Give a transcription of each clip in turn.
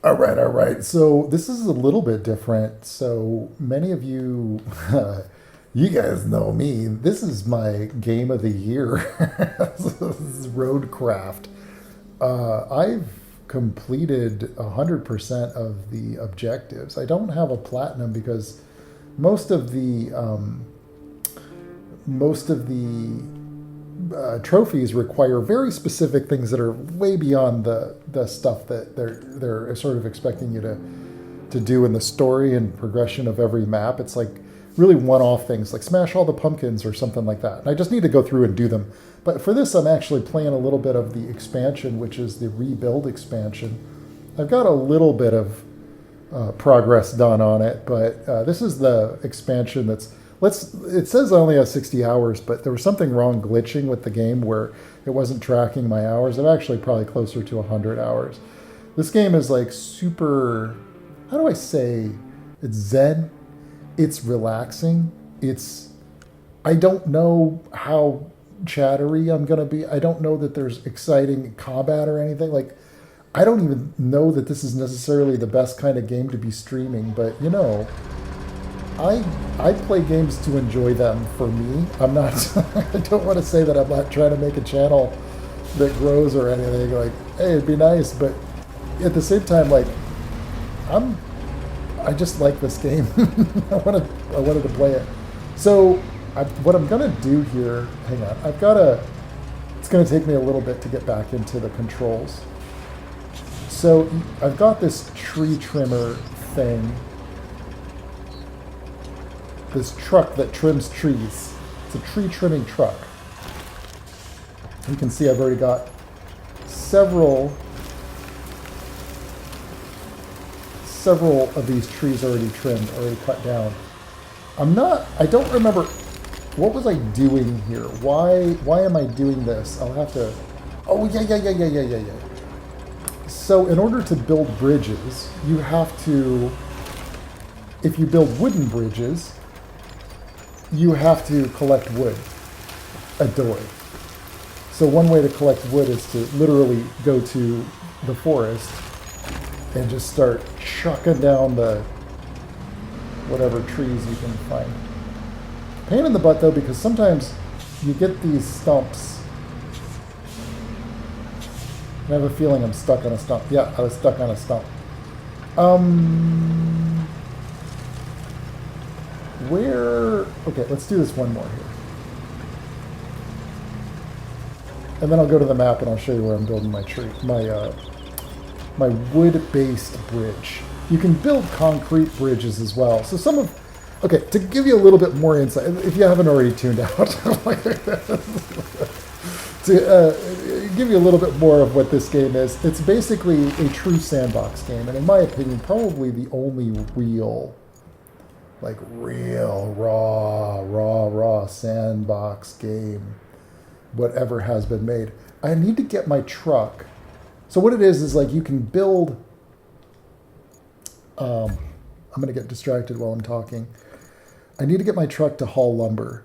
All right. So this is a little bit different. So many of you, you guys know me. This is my game of the year. This is Roadcraft. I've completed 100% of the objectives. I don't have a platinum because most of the trophies require very specific things that are way beyond the stuff that they're sort of expecting you to do in the story and progression of every map. It's like really one-off things like smash all the pumpkins or something like that. And I just need to go through and do them. But for this, I'm actually playing a little bit of the expansion, which is the rebuild expansion. I've got a little bit of progress done on it, but this is the expansion that's it says I only have 60 hours, but there was something wrong glitching with the game where it wasn't tracking my hours. I'm actually probably closer to 100 hours. This game is like super, how do I say, it's zen, it's relaxing, I don't know how chattery I'm going to be. I don't know that there's exciting combat or anything. Like, I don't even know that this is necessarily the best kind of game to be streaming, but you know, I play games to enjoy them for me. I'm not, I don't want to say that I'm not trying to make a channel that grows or anything. Like, hey, it'd be nice, but at the same time, like, I just like this game. I wanted to play it. So what I'm going to do here, hang on, it's going to take me a little bit to get back into the controls. So I've got this tree trimmer thing. This truck that trims trees. It's a tree trimming truck. You can see I've already got several of these trees already trimmed, already cut down. I don't remember, what was I doing here? Why am I doing this? I'll have to, oh yeah. So in order to build bridges, you have to, if you build wooden bridges, you have to collect wood, a doy. So one way to collect wood is to literally go to the forest and just start chucking down the whatever trees you can find. Pain in the butt though, because sometimes you get these stumps. I have a feeling I'm stuck on a stump. Yeah, I was stuck on a stump. Okay, let's do this one more here. And then I'll go to the map and I'll show you where I'm building my wood-based bridge. You can build concrete bridges as well. So okay, to give you a little bit more insight, if you haven't already tuned out, to give you a little bit more of what this game is, it's basically a true sandbox game. And in my opinion, probably the only real raw sandbox game whatever has been made. I need to get my truck. So what it is like you can build, I'm going to get distracted while I'm talking. I need to get my truck to haul lumber.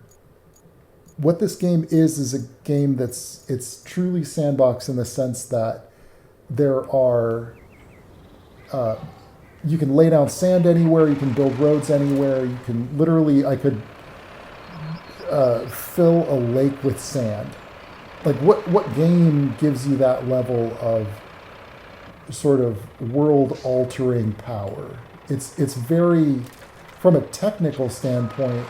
What this game is a game it's truly sandbox in the sense that there are, you can lay down sand anywhere, you can build roads anywhere, you can literally, I could fill a lake with sand. Like what game gives you that level of sort of world-altering power? It's very, from a technical standpoint,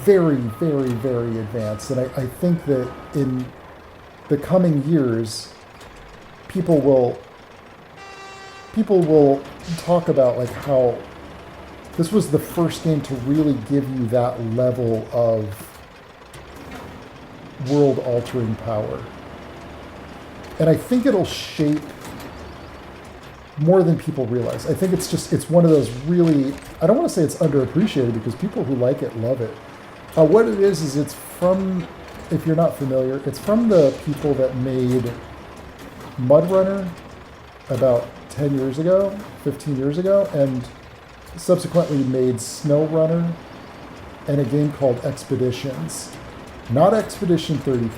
very, very, very advanced. And I think that in the coming years, people will talk about like how this was the first game to really give you that level of world-altering power. And I think it'll shape more than people realize. I think it's one of those really, I don't want to say it's underappreciated because people who like it love it. What it is it's from, if you're not familiar, it's from the people that made Mud Runner about 10 years ago, 15 years ago, and subsequently made Snow Runner and a game called Expeditions. Not Expedition 33.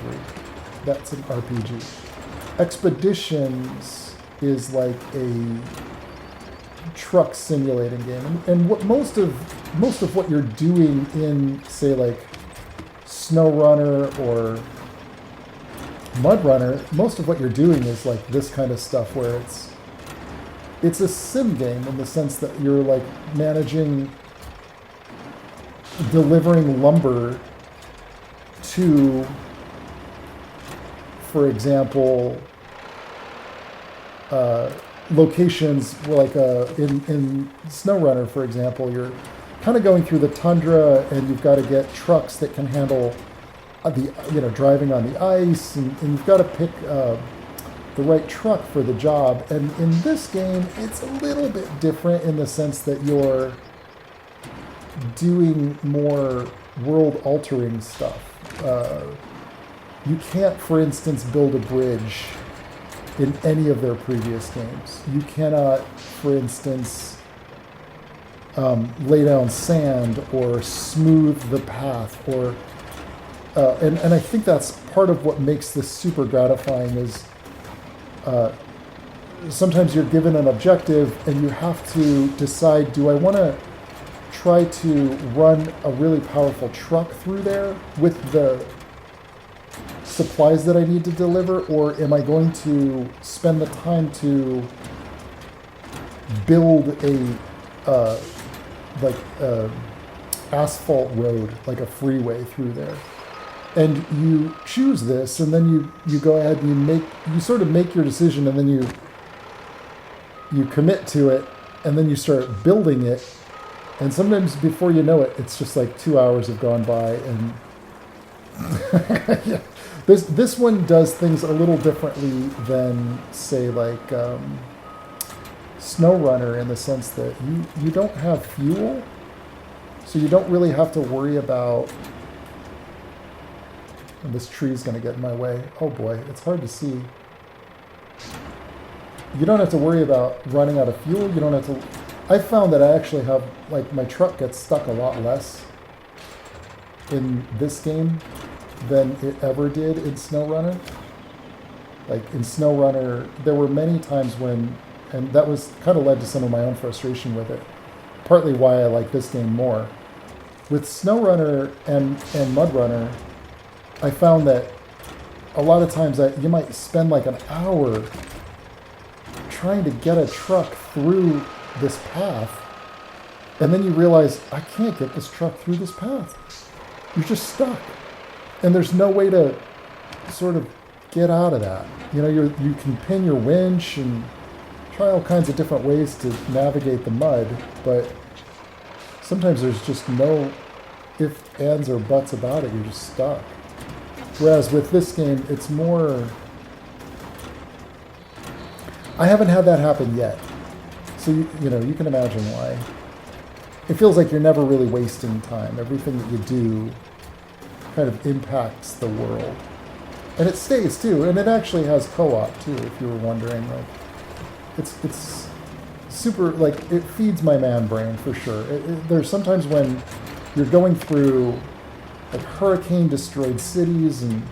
That's an RPG. Expeditions is like a truck simulating game, and what most of what you're doing in, say, like Snow Runner or Mud Runner, most of what you're doing is like this kind of stuff where it's a sim game in the sense that you're like managing delivering lumber to, for example, locations like in SnowRunner, for example, you're kind of going through the tundra, and you've got to get trucks that can handle driving on the ice, and you've got to pick the right truck for the job. And in this game, it's a little bit different in the sense that you're doing more world-altering stuff. You can't, for instance, build a bridge in any of their previous games. You cannot, for instance, lay down sand or smooth the path, or and I think that's part of what makes this super gratifying is sometimes you're given an objective and you have to decide, do I want to try to run a really powerful truck through there with the supplies that I need to deliver, or am I going to spend the time to build a asphalt road, like a freeway through there? And you choose this, and then you go ahead and you sort of make your decision, and then you commit to it, and then you start building it, and sometimes before you know it, it's just like 2 hours have gone by, and yeah. This one does things a little differently than, say, like SnowRunner, in the sense that you don't have fuel, so you don't really have to worry about. And this tree is going to get in my way. Oh boy, it's hard to see. You don't have to worry about running out of fuel. You don't have to. I found that I actually have, like, my truck gets stuck a lot less in this game than it ever did in SnowRunner. Like in SnowRunner, there were many times when, and that was kind of led to some of my own frustration with it, partly why I like this game more. With SnowRunner and MudRunner, I found that a lot of times you might spend like an hour trying to get a truck through this path, and then you realize, I can't get this truck through this path. You're just stuck. And there's no way to sort of get out of that. You know, you can pin your winch and try all kinds of different ways to navigate the mud, but sometimes there's just no ifs, ands, or buts about it. You're just stuck. Whereas with this game, it's more. I haven't had that happen yet. So, you can imagine why. It feels like you're never really wasting time. Everything that you do kind of impacts the world. And it stays too, and it actually has co-op too, if you were wondering. Like, it's super, like, it feeds my man brain for sure. There's sometimes when you're going through like hurricane destroyed cities, and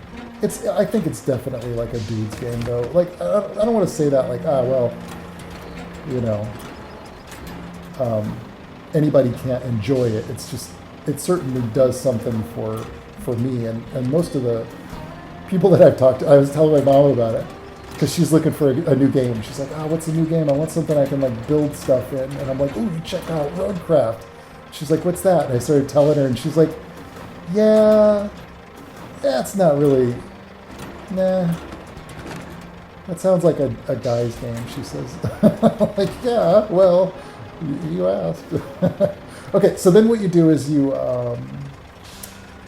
I think it's definitely like a dude's game though. Like, I don't want to say that like, anybody can't enjoy it. It's just, it certainly does something for me, and most of the people that I've talked to, I was telling my mom about it, because she's looking for a new game. She's like, what's a new game? I want something I can like build stuff in. And I'm like, you check out Roadcraft. She's like, what's that? And I started telling her, and she's like, yeah, it's not really, nah. That sounds like a guy's game, she says. Like, yeah, well, you asked. Okay, so then what you do is you,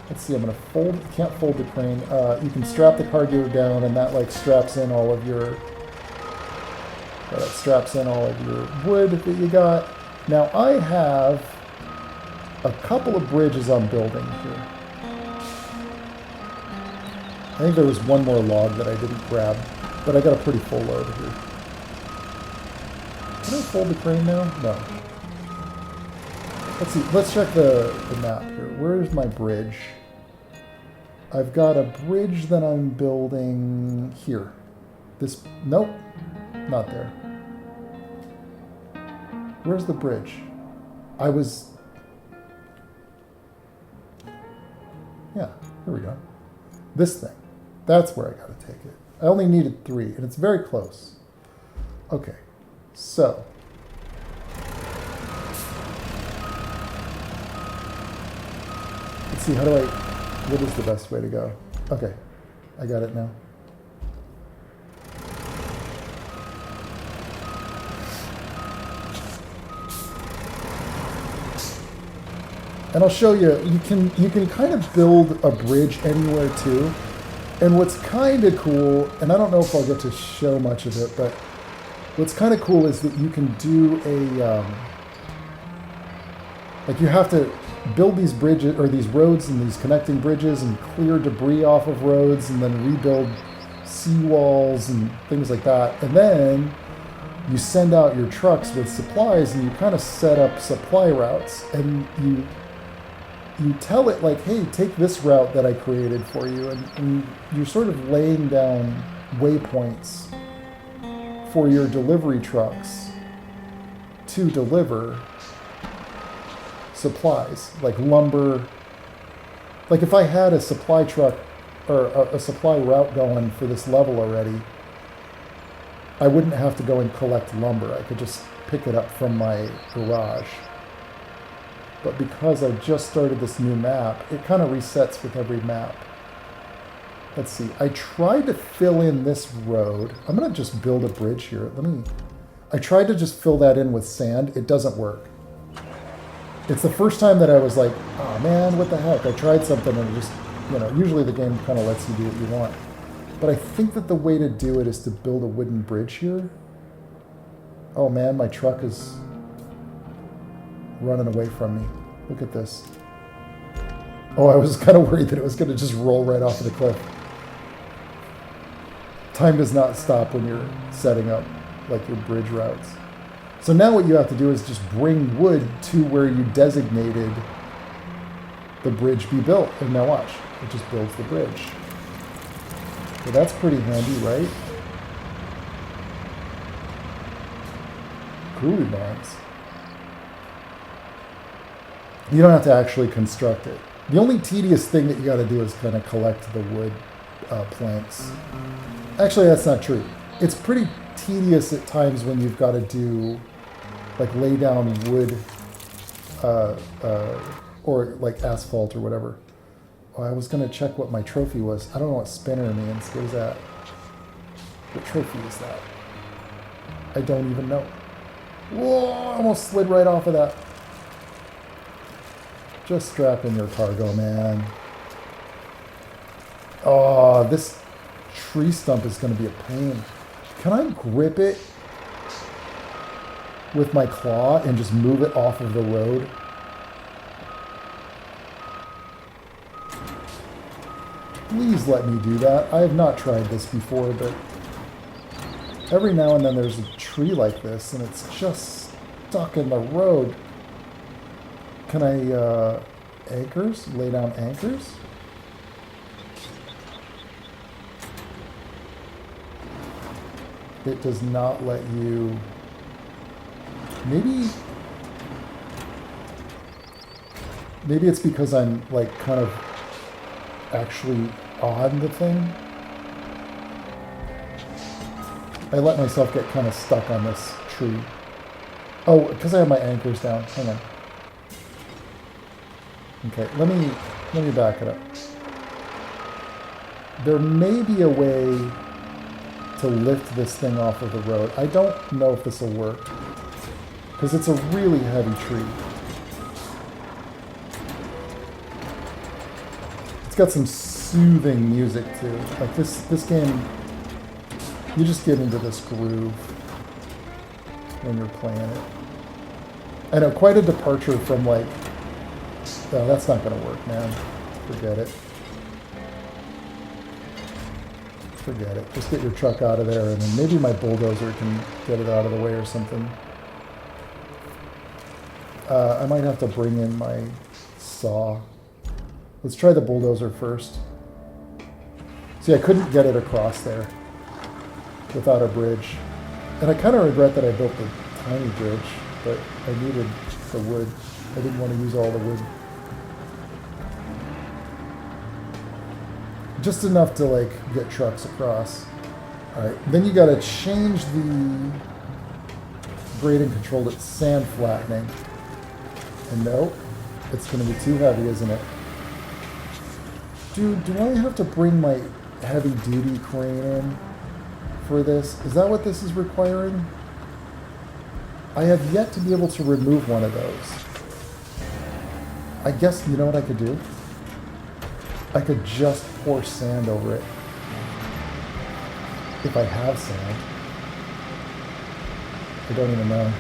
let's see, I'm going to fold, can't fold the crane. You can strap the cargo down, and that like straps in all of your wood that you got. Now I have a couple of bridges I'm building here. I think there was one more log that I didn't grab, but I got a pretty full load here. Can I fold the crane now? No. Let's see, let's check the map here. Where's my bridge? I've got a bridge that I'm building here. Nope. Not there. Where's the bridge? I was... Yeah, here we go. This thing. That's where I gotta take it. I only needed 3, and it's very close. Okay, so... Let's see, how do I... What is the best way to go? Okay, I got it now. And I'll show you, you can kind of build a bridge anywhere too. And what's kind of cool, and I don't know if I'll get to show much of it, but what's kind of cool is that you can do a, like you have to build these bridges, or these roads and these connecting bridges and clear debris off of roads and then rebuild seawalls and things like that. And then you send out your trucks with supplies and you kind of set up supply routes, and you tell it like, hey, take this route that I created for you, and you're sort of laying down waypoints for your delivery trucks to deliver supplies, like lumber. Like if I had a supply truck or a supply route going for this level already, I wouldn't have to go and collect lumber. I could just pick it up from my garage. But because I just started this new map, it kind of resets with every map. Let's see. I tried to fill in this road. I'm going to just build a bridge here. I tried to just fill that in with sand. It doesn't work. It's the first time that I was like, oh man, what the heck? I tried something and it just, usually the game kind of lets you do what you want. But I think that the way to do it is to build a wooden bridge here. Oh man, my truck is running away from me. Look at this. Oh, I was kind of worried that it was going to just roll right off of the cliff. Time does not stop when you're setting up like your bridge routes. So now what you have to do is just bring wood to where you designated the bridge be built. And now watch, it just builds the bridge. So that's pretty handy, right? Coolie bonds. You don't have to actually construct it. The only tedious thing that you got to do is kind of collect the wood planks. Actually, that's not true. It's pretty tedious at times when you've got to do, like, lay down wood or like asphalt or whatever. Oh, I was going to check what my trophy was. I don't know what spinner means. What is that? What trophy is that? I don't even know. Whoa, I almost slid right off of that. Just strap in your cargo, man. Oh, this tree stump is going to be a pain. Can I grip it with my claw and just move it off of the road? Please let me do that. I have not tried this before, but every now and then there's a tree like this and it's just stuck in the road. Can I, anchors? Lay down anchors? It does not let you... Maybe it's because I'm, like, kind of actually on the thing. I let myself get kind of stuck on this tree. Oh, because I have my anchors down. Hang on. Okay, let me back it up. There may be a way to lift this thing off of the road. I don't know if this will work because it's a really heavy tree. It's got some soothing music too. Like this game, you just get into this groove when you're playing it. I know, quite a departure from like, no, that's not going to work, man. Forget it. Forget it. Just get your truck out of there, and then maybe my bulldozer can get it out of the way or something. I might have to bring in my saw. Let's try the bulldozer first. See, I couldn't get it across there without a bridge. And I kind of regret that I built the tiny bridge, but I needed the wood. I didn't want to use all the wood. Just enough to like get trucks across. Alright, then you gotta change the grading control to sand flattening. And nope, it's gonna be too heavy, isn't it? Dude, do I have to bring my heavy duty crane in for this? Is that what this is requiring? I have yet to be able to remove one of those. I guess, you know what I could do? I could just pour sand over it. If I have sand. I don't even know.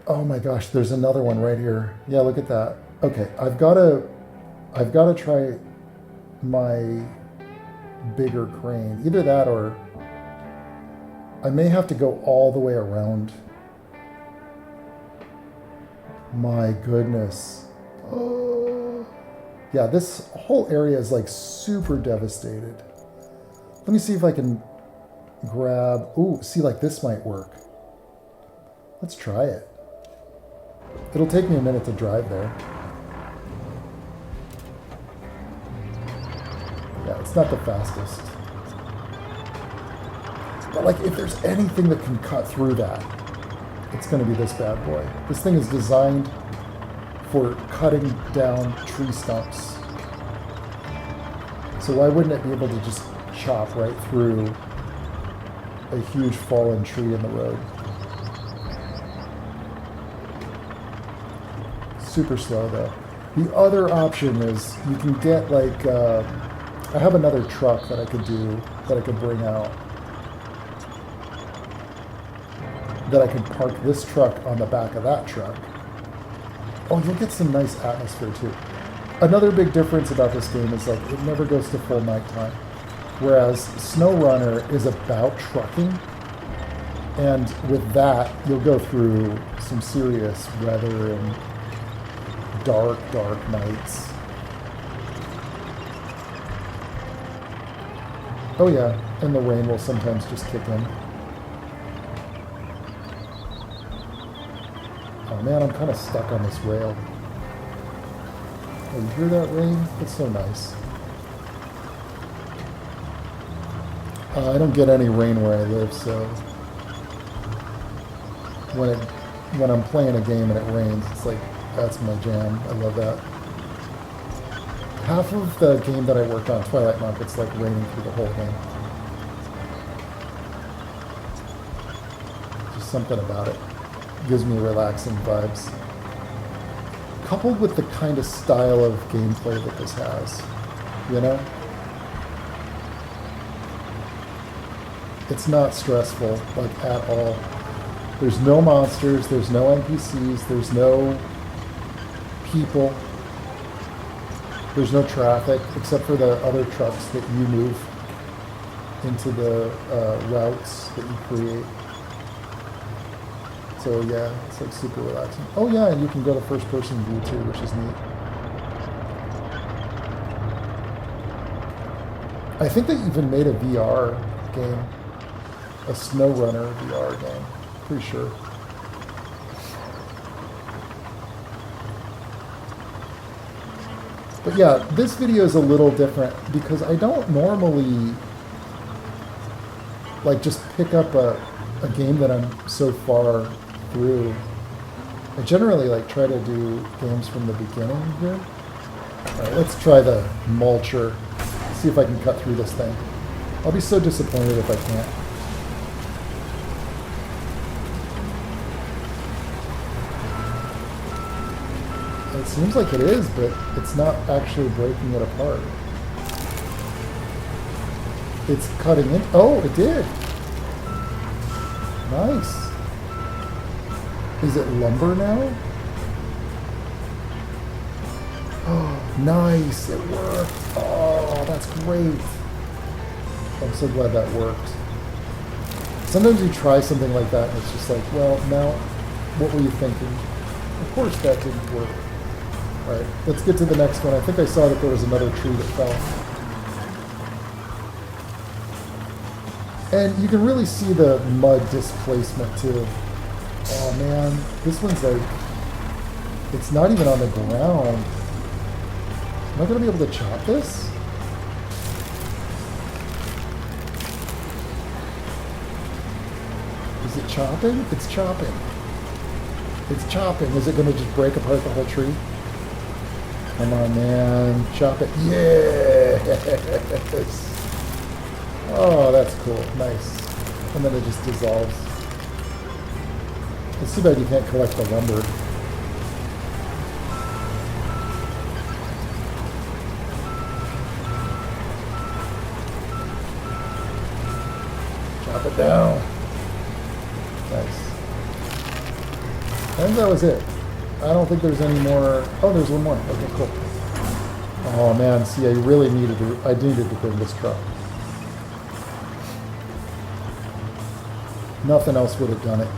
Oh my gosh, there's another one right here. Yeah, look at that. Okay, I've gotta try my bigger crane. Either that or I may have to go all the way around. My goodness. Oh. Yeah, this whole area is like super devastated. Let me see if I can grab... Ooh, see, like this might work. Let's try it. It'll take me a minute to drive there. Yeah, it's not the fastest. But like, if there's anything that can cut through that, it's going to be this bad boy. This thing is designed for cutting down tree stumps. So why wouldn't it be able to just chop right through a huge fallen tree in the road? Super slow though. The other option is you can get like, I have another truck that I could do, that I could bring out. That I could park this truck on the back of that truck. Oh, you'll get some nice atmosphere too. Another big difference about this game is like it never goes to full nighttime. Whereas SnowRunner is about trucking. And with that, you'll go through some serious weather and dark, dark nights. Oh yeah, and the rain will sometimes just kick in. Oh man, I'm kind of stuck on this rail. Oh, you hear that rain? It's so nice. I don't get any rain where I live, so when I'm playing a game and it rains, it's like, that's my jam. I love that. Half of the game that I worked on, Twilight Monk, it's like raining through the whole game. Just something about it. Gives me relaxing vibes. Coupled with the kind of style of gameplay that this has, you know? It's not stressful, like, at all. There's no monsters, there's no NPCs, there's no people, there's no traffic, except for the other trucks that you move into the routes that you create. So yeah, it's like super relaxing. Oh yeah, and you can go to first person view too, which is neat. I think they even made a VR game. A SnowRunner VR game. Pretty sure. But yeah, this video is a little different because I don't normally like just pick up a game that I'm so far through. I generally like try to do games from the beginning here. Alright, let's try the mulcher. See if I can cut through this thing. I'll be so disappointed if I can't. It seems like it is, but it's not actually breaking it apart. It's cutting in. Oh, it did. Nice. Is it lumber now? Oh, nice. It worked. Oh, that's great. I'm so glad that worked. Sometimes you try something like that and it's just like, well, now, what were you thinking? Of course that didn't work. Alright, let's get to the next one. I think I saw that there was another tree that fell. And you can really see the mud displacement too. Oh man, this one's like, it's not even on the ground. Am I going to be able to chop this? Is it chopping? It's chopping. It's chopping. Is it going to just break apart the whole tree? Come on, man. Chop it. Yes! Oh, that's cool. Nice. And then it just dissolves. It's too bad you can't collect the lumber. Chop it down. Nice. I think that was it. I don't think there's any more. Oh, there's one more. Okay, cool. Oh man, see, I really needed to. I needed to bring this truck. Nothing else would have done it.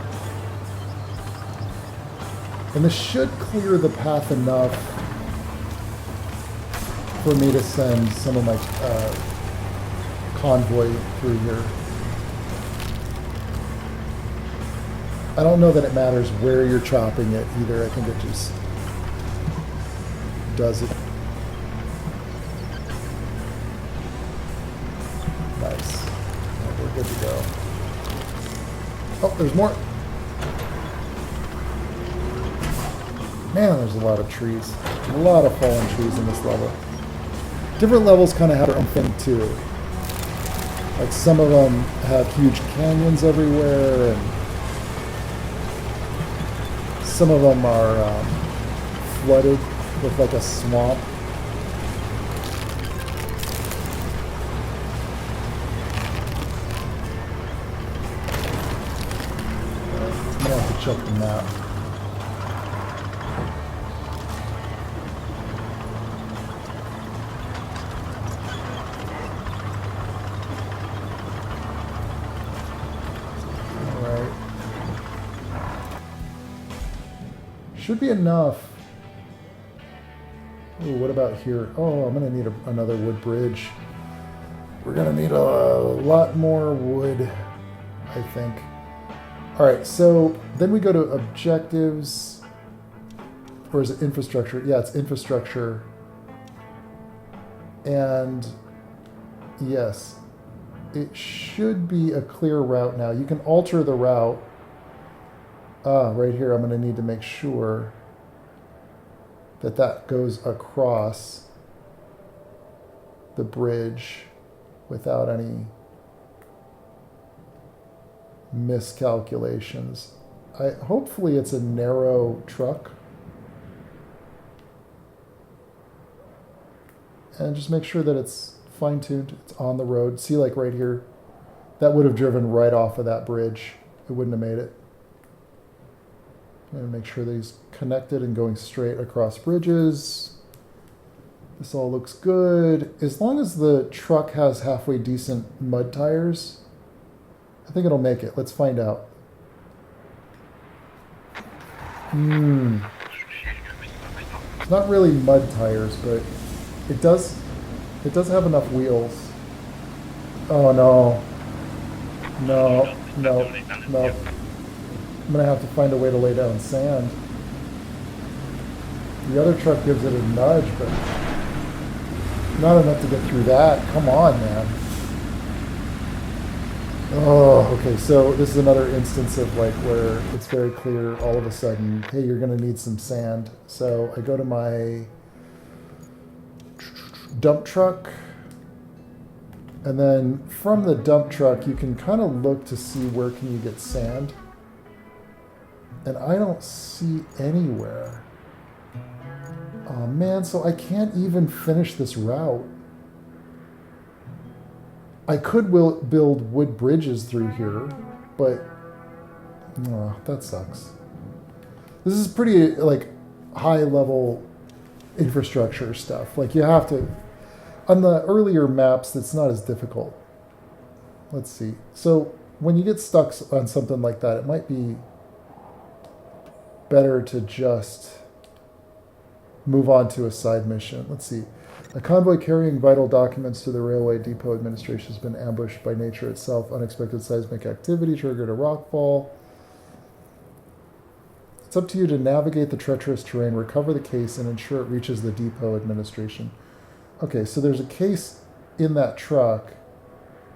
And this should clear the path enough for me to send some of my convoy through here. I don't know that it matters where you're chopping it either. I think it just does it. Nice. Oh, we're good to go. Oh, there's more. Man, there's a lot of trees. A lot of fallen trees in this level. Different levels kind of have their own thing too. Like some of them have huge canyons everywhere, and some of them are flooded with like a swamp. I'm gonna have to check the map. Should be enough. Ooh, what about here? Oh, I'm going to need another wood bridge. We're going to need a lot more wood, I think. All right, so then we go to objectives. Or is it infrastructure? Yeah, it's infrastructure. And yes, it should be a clear route now. You can alter the route. Right here, I'm going to need to make sure that that goes across the bridge without any miscalculations. Hopefully it's a narrow truck. And just make sure that it's fine-tuned, it's on the road. See, like right here, that would have driven right off of that bridge. It wouldn't have made it. And make sure that he's connected and going straight across bridges. This all looks good. As long as the truck has halfway decent mud tires, I think it'll make it. Let's find out. It's not really mud tires, but it does have enough wheels. Oh no. No. I'm going to have to find a way to lay down sand. The other truck gives it a nudge, but not enough to get through that. Come on, man. Oh, okay, so this is another instance of like where it's very clear all of a sudden, hey, you're going to need some sand. So I go to my dump truck, and then from the dump truck, you can kind of look to see where can you get sand. And I don't see anywhere. Oh man, so I can't even finish this route. I could build wood bridges through here, but oh, that sucks. This is pretty like high level infrastructure stuff. Like you have to, on the earlier maps, it's not as difficult. Let's see. So when you get stuck on something like that, it might be better to just move on to a side mission. Let's see. A convoy carrying vital documents to the railway depot administration has been ambushed by nature itself. Unexpected seismic activity triggered a rockfall. It's up to you to navigate the treacherous terrain, recover the case, and ensure it reaches the depot administration. Okay, so there's a case in that truck,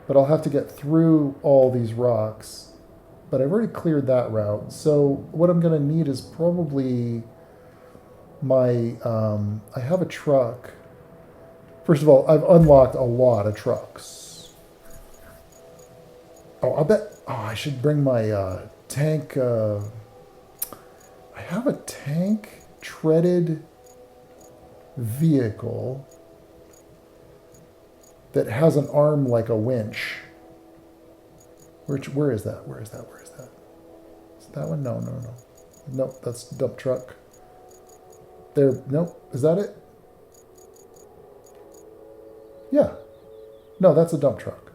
but I'll have to get through all these rocks. But I've already cleared that route. So what I'm going to need is probably my... I have a truck. First of all, I've unlocked a lot of trucks. Oh, I bet... Oh, I should bring my tank... I have a tank treaded vehicle that has an arm like a winch. Where is that? Where is that? Where is that? Is it that one? No, no, no. Nope, that's dump truck. There, nope. Is that it? Yeah. No, that's a dump truck.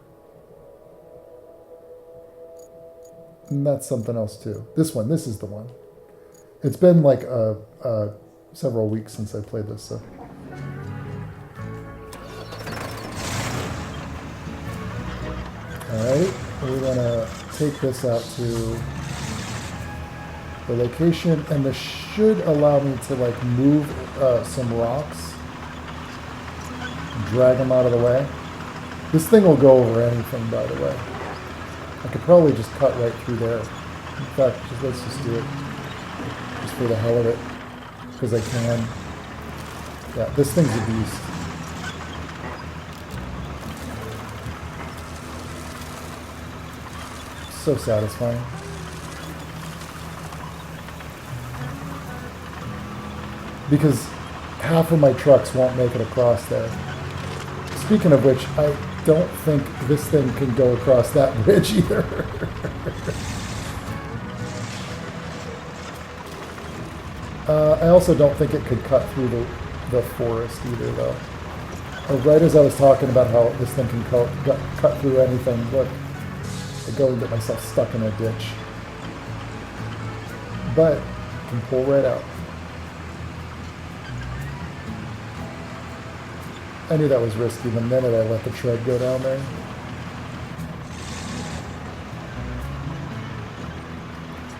And that's something else too. This one, this is the one. It's been like several weeks since I played this, so. Alright, we're gonna take this out to the location, and this should allow me to like move some rocks, drag them out of the way. This thing will go over anything, by the way. I could probably just cut right through there. In fact, let's just do it. Just for the hell of it. Because I can. Yeah, this thing's a beast. So satisfying. Because half of my trucks won't make it across there. Speaking of which, I don't think this thing can go across that bridge either. I also don't think it could cut through the forest either, though. Right as I was talking about how this thing can cut through anything, look, I go and get myself stuck in a ditch. But I can pull right out. I knew that was risky the minute I let the tread go down there.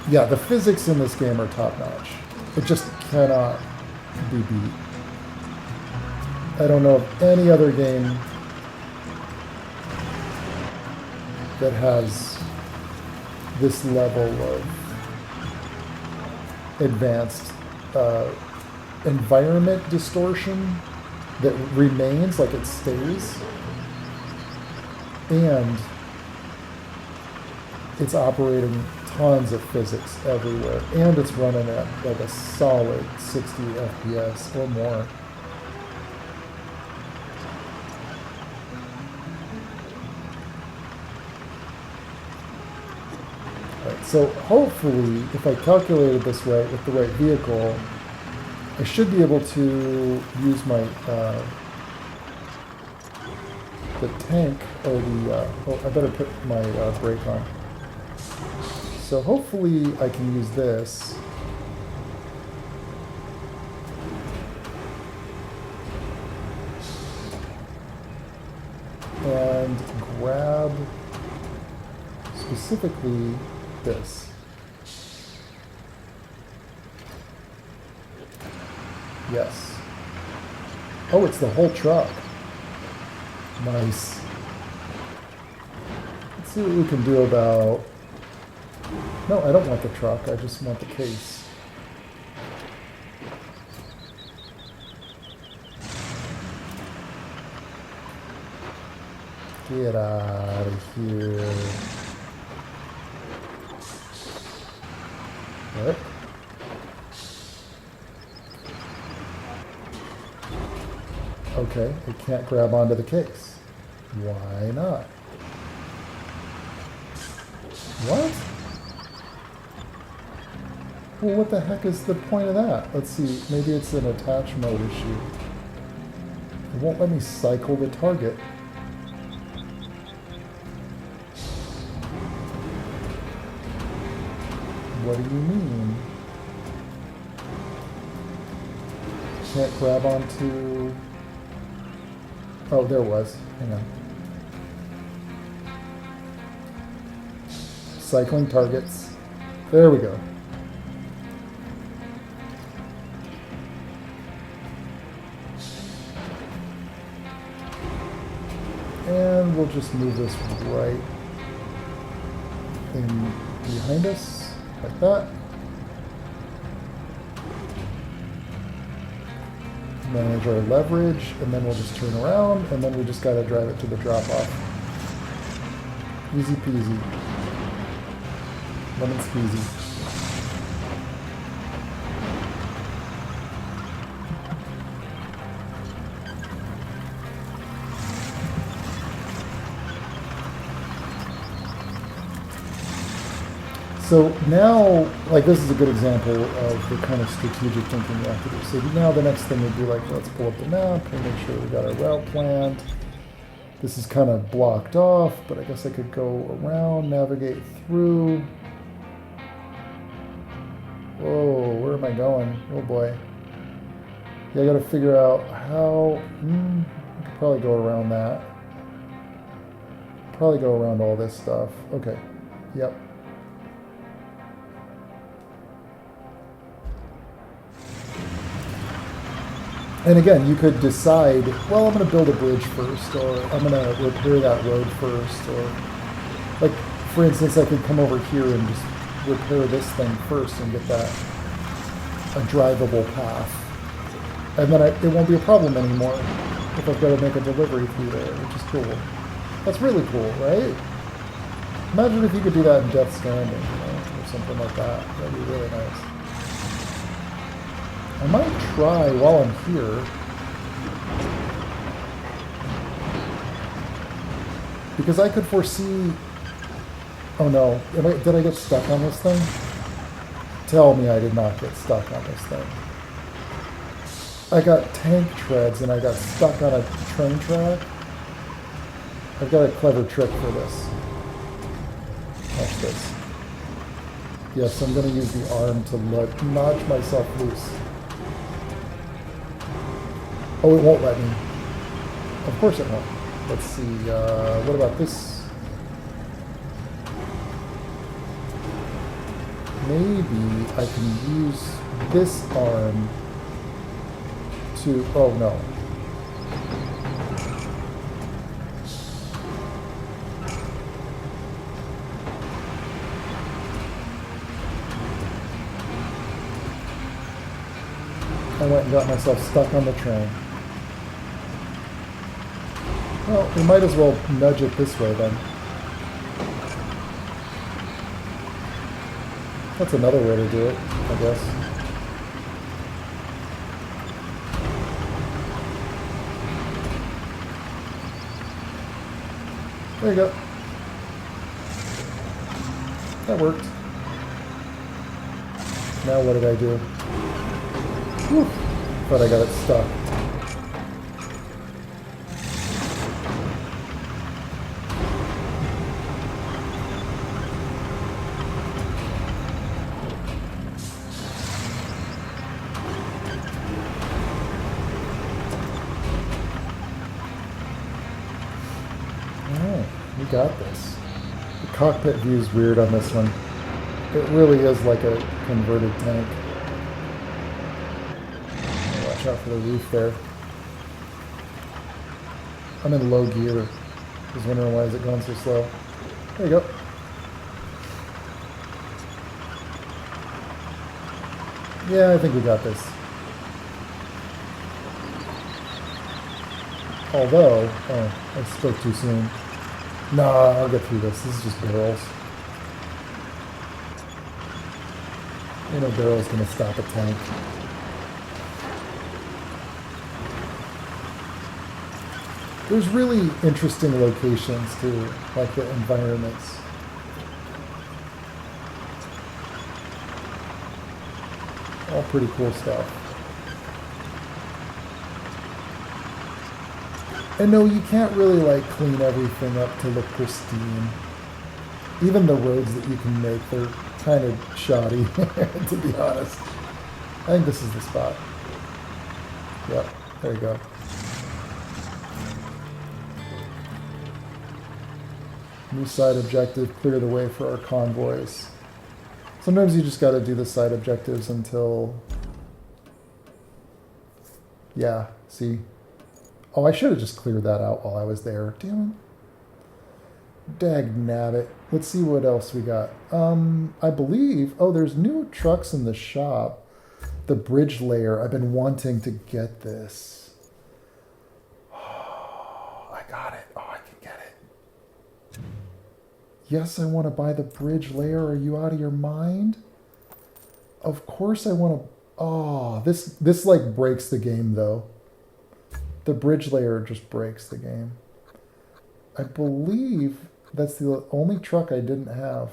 Yeah, the physics in this game are top-notch. It just cannot be beat. I don't know of any other game that has this level of advanced environment distortion that remains, like it stays, and it's operating tons of physics everywhere, and it's running at like a solid 60 FPS or more. Right, so hopefully, if I calculate it this way with the right vehicle, I should be able to use my the tank, or the oh, I better put my brake on. So hopefully I can use this. And grab specifically this. Yes. Oh, it's the whole truck. Nice. Let's see what we can do about... No, I don't want the truck. I just want the case. Get out of here. What? Okay, it can't grab onto the case. Why not? What? Well, what the heck is the point of that? Let's see, maybe it's an attach mode issue. It won't let me cycle the target. What do you mean? Can't grab onto... Oh, there was. Hang on. Cycling targets. There we go. And we'll just move this right in behind us, like that. Manage our leverage, and then we'll just turn around, and then we just gotta drive it to the drop-off. Easy peasy. Lemon squeezy. So now, like, this is a good example of the kind of strategic thinking you have to do. So now the next thing would be like, let's pull up the map and make sure we got our route planned. This is kind of blocked off, but I guess I could go around, navigate through. Whoa, where am I going? Oh boy. Yeah, I gotta figure out how, I could probably go around that. Probably go around all this stuff. Okay, yep. And again, you could decide, well, I'm going to build a bridge first, or I'm going to repair that road first, or, like, for instance, I could come over here and just repair this thing first and get that a drivable path. And then it won't be a problem anymore if I've got to make a delivery through there, which is cool. That's really cool, right? Imagine if you could do that in Death Stranding, or something like that. That'd be really nice. I might try while I'm here. Because I could foresee... Oh no, did I get stuck on this thing? Tell me I did not get stuck on this thing. I got tank treads and I got stuck on a train track. I've got a clever trick for this. Watch this. Yes, I'm going to use the arm to nudge myself loose. Oh, it won't let me. Of course it won't. Let's see, what about this? Maybe I can use this arm to... Oh, no. I went and got myself stuck on the train. Well, we might as well nudge it this way then. That's another way to do it, I guess. There you go. That worked. Now what did I do? Whew. Thought I got it stuck. We got this. The cockpit view is weird on this one. It really is like a converted tank. Watch out for the roof there. I'm in low gear. I was wondering why is it going so slow. There you go. Yeah, I think we got this. Although, oh, I spoke too soon. Nah, I'll get through this. This is just barrels. Ain't no barrel's gonna stop a tank. There's really interesting locations too, like the environments. All pretty cool stuff. And no, you can't really like clean everything up to look pristine. Even the roads that you can make, they're kind of shoddy, to be honest. I think this is the spot. Yep, there you go. New side objective, clear the way for our convoys. Sometimes you just gotta do the side objectives until... Yeah, see? Oh, I should have just cleared that out while I was there. Damn it. Dagnabbit. Let's see what else we got. I believe... Oh, there's new trucks in the shop. The bridge layer. I've been wanting to get this. Oh, I got it. Oh, I can get it. Yes, I want to buy the bridge layer. Are you out of your mind? Of course I want to... Oh, this like breaks the game, though. The bridge layer just breaks the game. I believe that's the only truck I didn't have.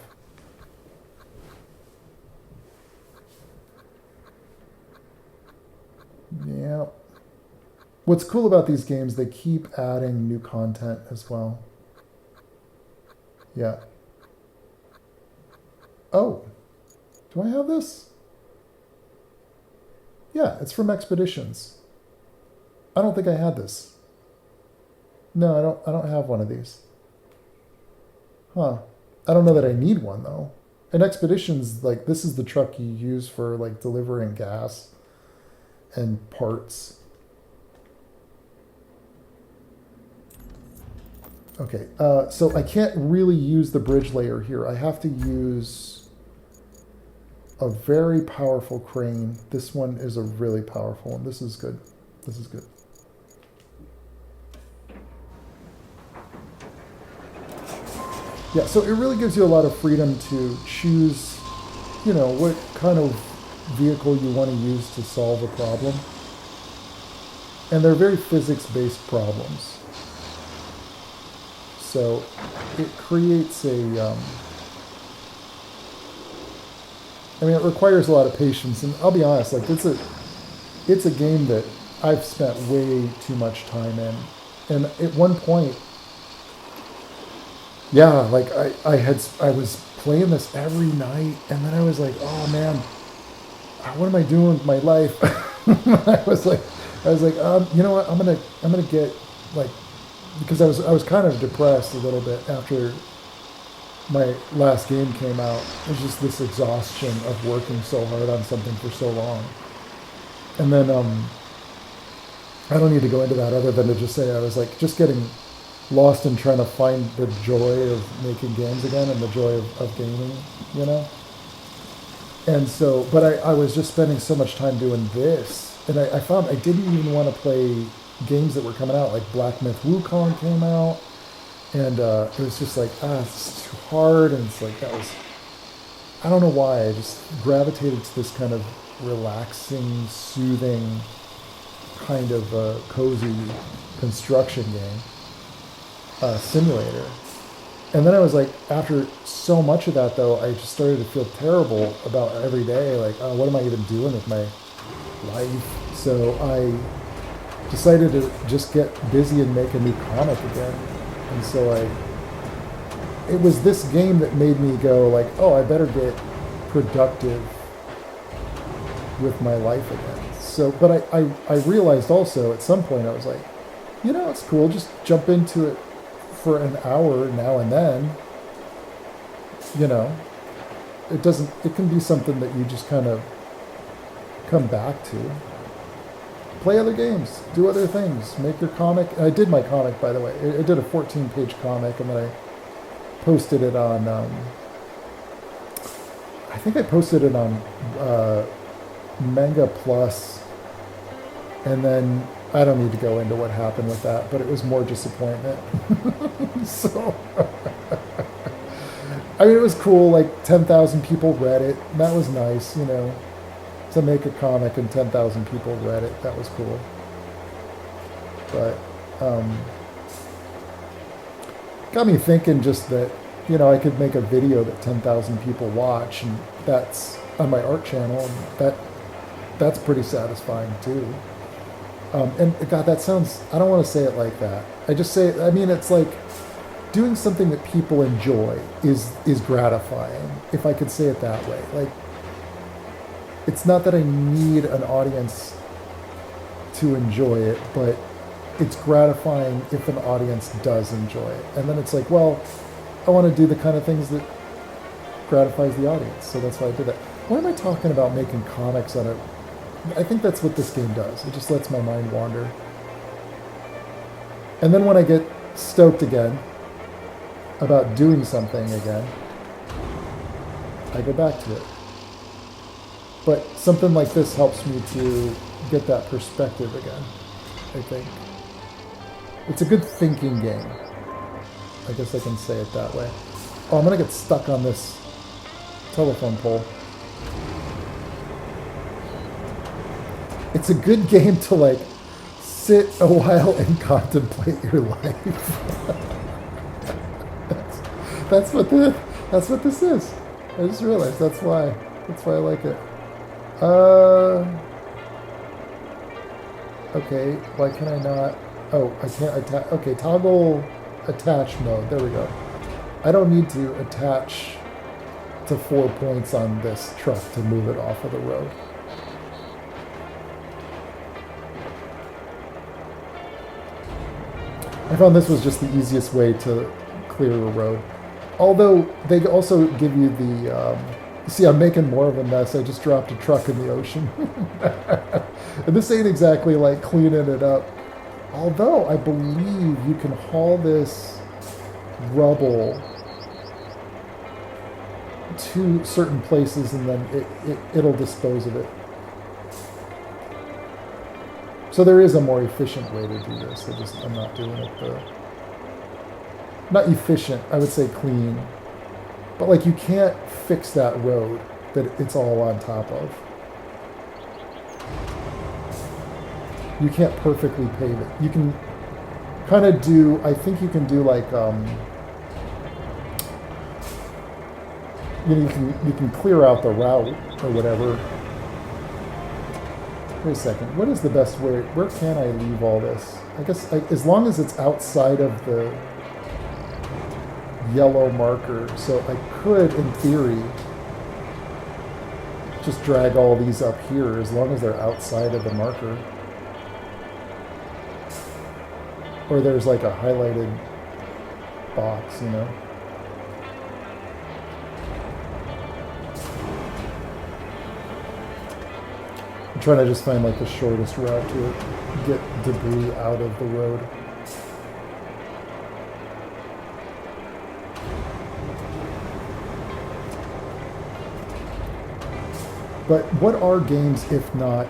Yeah. What's cool about these games, they keep adding new content as well. Yeah. Oh. Do I have this? Yeah, it's from Expeditions. I don't think I had this. No, I don't have one of these. Huh. I don't know that I need one though. In Expeditions, like this is the truck you use for like delivering gas and parts. Okay, so I can't really use the bridge layer here. I have to use a very powerful crane. This one is a really powerful one. This is good. This is good. Yeah, so it really gives you a lot of freedom to choose, you know, what kind of vehicle you want to use to solve a problem. And they're very physics-based problems. So it creates a, I mean, it requires a lot of patience. And I'll be honest, like it's a game that I've spent way too much time in. And at one point, yeah, like I was playing this every night, and then I was like, oh man, what am I doing with my life? I was like, you know what? I'm gonna get like, because I was kind of depressed a little bit after my last game came out. It was just this exhaustion of working so hard on something for so long, and then I don't need to go into that other than to just say I was like just getting lost in trying to find the joy of making games again and the joy of gaming, you know? And so, but I was just spending so much time doing this, and I found I didn't even want to play games that were coming out, like Black Myth Wukong came out, and it was just like, it's too hard, and it's like, I don't know why, I just gravitated to this kind of relaxing, soothing, kind of cozy construction game. Simulator. And then I was like, after so much of that though, I just started to feel terrible about every day, like, what am I even doing with my life? So I decided to just get busy and make a new comic again. And so it was this game that made me go like, oh, I better get productive with my life again. So, but I realized also at some point I was like, you know, it's cool, just jump into it for an hour now and then. You know, it can be something that you just kind of come back to. Play other games, do other things, make your comic. I did my comic, by the way. I did a 14-page comic, and then I posted it on, I think I posted it on Manga Plus, and then I don't need to go into what happened with that, but it was more disappointment. So, I mean, it was cool, like 10,000 people read it, and that was nice, you know, to make a comic and 10,000 people read it, that was cool. But, got me thinking just that, you know, I could make a video that 10,000 people watch, and that's on my art channel, and that's pretty satisfying too. And God, that sounds, I don't want to say it like that. I just say, I mean, it's like doing something that people enjoy is gratifying, if I could say it that way. Like, it's not that I need an audience to enjoy it, but it's gratifying if an audience does enjoy it. And then it's like, well, I want to do the kind of things that gratifies the audience. So that's why I did that. Why am I talking about making comics on it? I think that's what this game does. It just lets my mind wander. And then when I get stoked again about doing something again, I go back to it. But something like this helps me to get that perspective again, I think. It's a good thinking game. I guess I can say it that way. Oh, I'm going to get stuck on this telephone pole. It's a good game to, like, sit a while and contemplate your life. that's what this is. I just realized that's why I like it. Okay, why can I not? Oh, I can't attach. Okay, toggle attach mode. There we go. I don't need to attach to 4 points on this truck to move it off of the road. I found this was just the easiest way to clear a road. Although they also give you the, see, I'm making more of a mess. I just dropped a truck in the ocean. And this ain't exactly like cleaning it up. Although I believe you can haul this rubble to certain places and then it'll dispose of it. So there is a more efficient way to do this. I'm not doing it not efficient, I would say clean. But like you can't fix that road that it's all on top of. You can't perfectly pave it. You can kind of do, I think you can do like, you know, you can clear out the route or whatever. Wait a second, what is the best way, where can I leave all this? I guess as long as it's outside of the yellow marker, so I could, in theory, just drag all these up here as long as they're outside of the marker. Or there's like a highlighted box, you know? I'm trying to just find like the shortest route to get debris out of the road. But what are games if not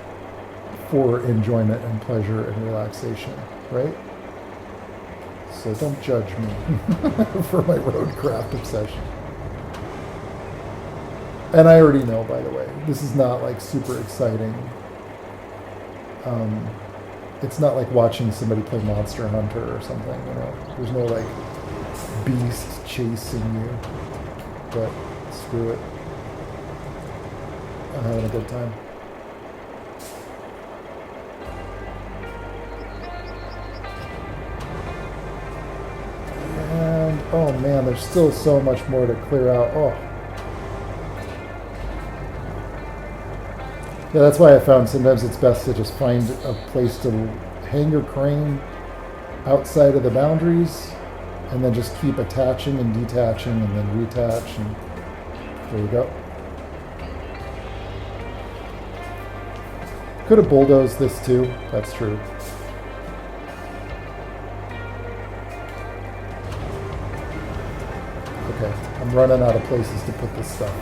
for enjoyment and pleasure and relaxation, right? So don't judge me for my Roadcraft obsession. And I already know, by the way, this is not like super exciting. It's not like watching somebody play Monster Hunter or something, you know. There's no like beast chasing you. But screw it. I'm having a good time. And oh man, there's still so much more to clear out. Oh. Yeah, that's why I found sometimes it's best to just find a place to hang your crane outside of the boundaries and then just keep attaching and detaching and then retach, and there you go. Could have bulldozed this too, that's true. Okay, I'm running out of places to put this stuff.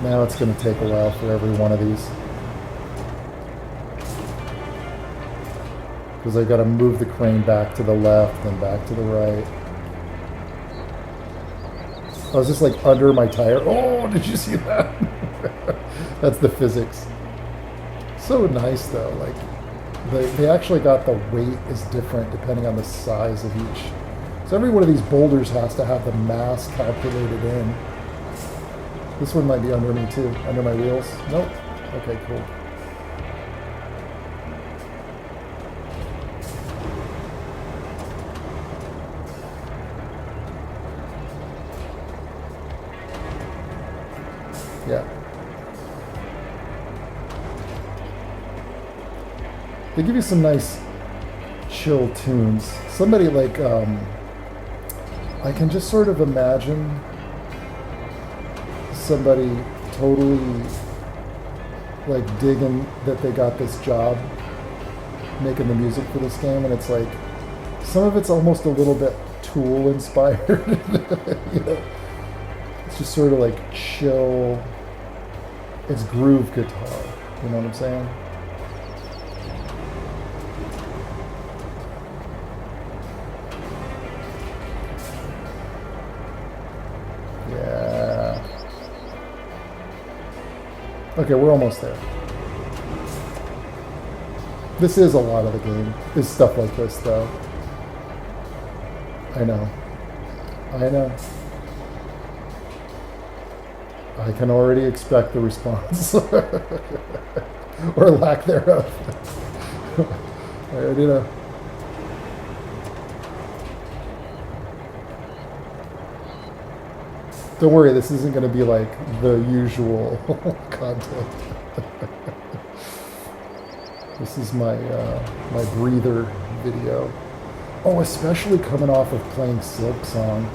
Now it's going to take a while for every one of these. Because I've got to move the crane back to the left and back to the right. I was just like under my tire. Oh, did you see that? That's the physics. So nice though. Like they actually got the weight is different depending on the size of each. So every one of these boulders has to have the mass calculated in. This one might be under me too, under my wheels. Nope. Okay, cool. Yeah. They give you some nice chill tunes. Somebody like, I can just sort of imagine somebody totally like digging that they got this job making the music for this game, and it's like some of it's almost a little bit Tool inspired. You know? It's just sort of like chill. It's groove guitar. You know what I'm saying? Yeah. Okay, we're almost there. This is a lot of the game. Is stuff like this, though. I know. I know. I can already expect the response. Or lack thereof. I already know. Don't worry, this isn't going to be like the usual content. This is my my breather video. Oh, especially coming off of playing Silk Song.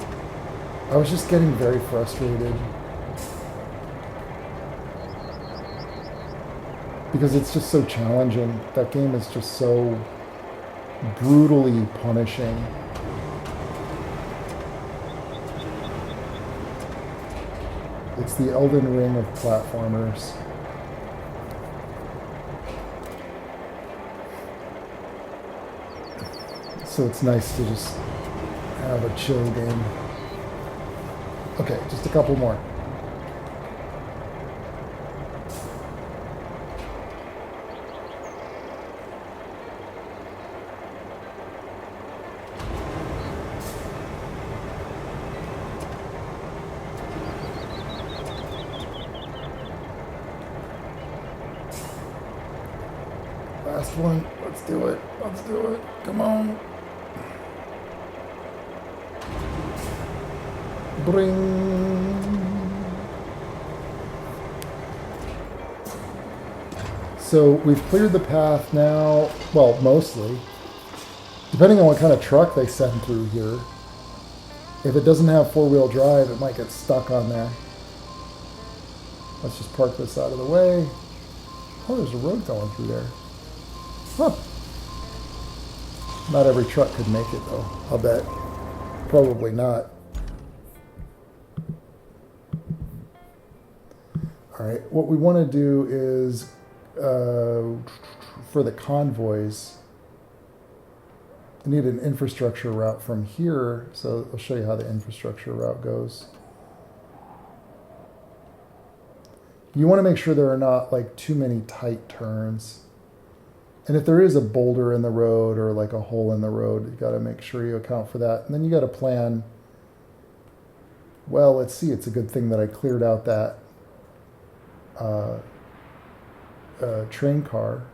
I was just getting very frustrated. Because it's just so challenging. That game is just so brutally punishing. It's the Elden Ring of platformers. So it's nice to just have a chill game. Okay, just a couple more. Last one. Let's do it. Let's do it. Come on. Bring. So we've cleared the path now. Well, mostly. Depending on what kind of truck they send through here. If it doesn't have four-wheel drive, it might get stuck on there. Let's just park this out of the way. Oh, there's a road going through there. Huh. Not every truck could make it, though. I'll bet. Probably not. All right. What we want to do is, for the convoys, we need an infrastructure route from here. So I'll show you how the infrastructure route goes. You want to make sure there are not like too many tight turns. And if there is a boulder in the road or like a hole in the road, you got to make sure you account for that. And then you got to plan, well, let's see, it's a good thing that I cleared out that train car.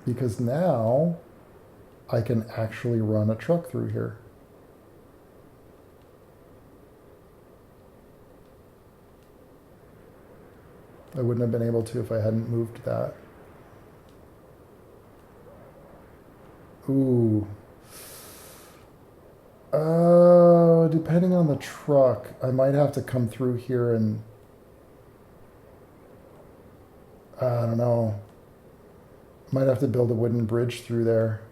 Because now I can actually run a truck through here. I wouldn't have been able to if I hadn't moved that. Ooh. Depending on the truck, I might have to come through here and... I don't know. Might have to build a wooden bridge through there.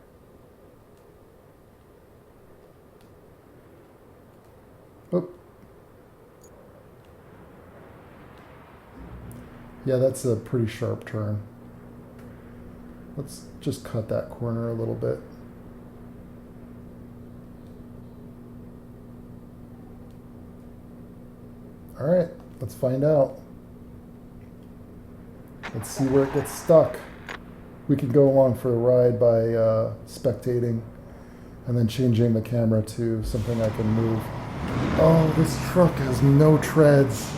Oop. Yeah, that's a pretty sharp turn. Let's just cut that corner a little bit. All right, let's find out. Let's see where it gets stuck. We can go along for the ride by spectating and then changing the camera to something I can move. Oh, this truck has no treads.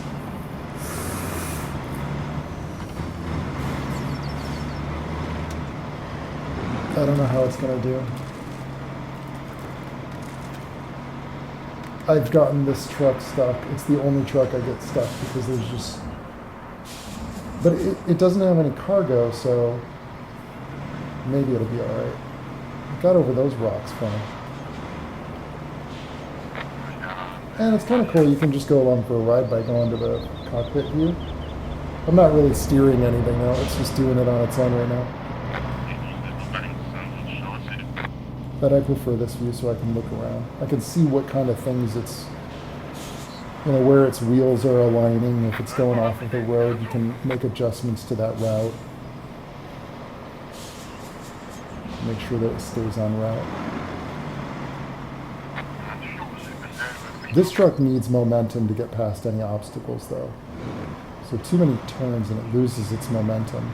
I don't know how it's going to do. I've gotten this truck stuck. It's the only truck I get stuck because there's just But it doesn't have any cargo, so maybe it'll be alright. Got over those rocks funny. And it's kind of cool, you can just go along for a ride by going to the cockpit view. I'm not really steering anything though, it's just doing it on its own right now. But I prefer this view so I can look around. I can see what kind of things it's, you know, where its wheels are aligning. If it's going off of the road, you can make adjustments to that route. Make sure that it stays on route. This truck needs momentum to get past any obstacles though. So too many turns and it loses its momentum.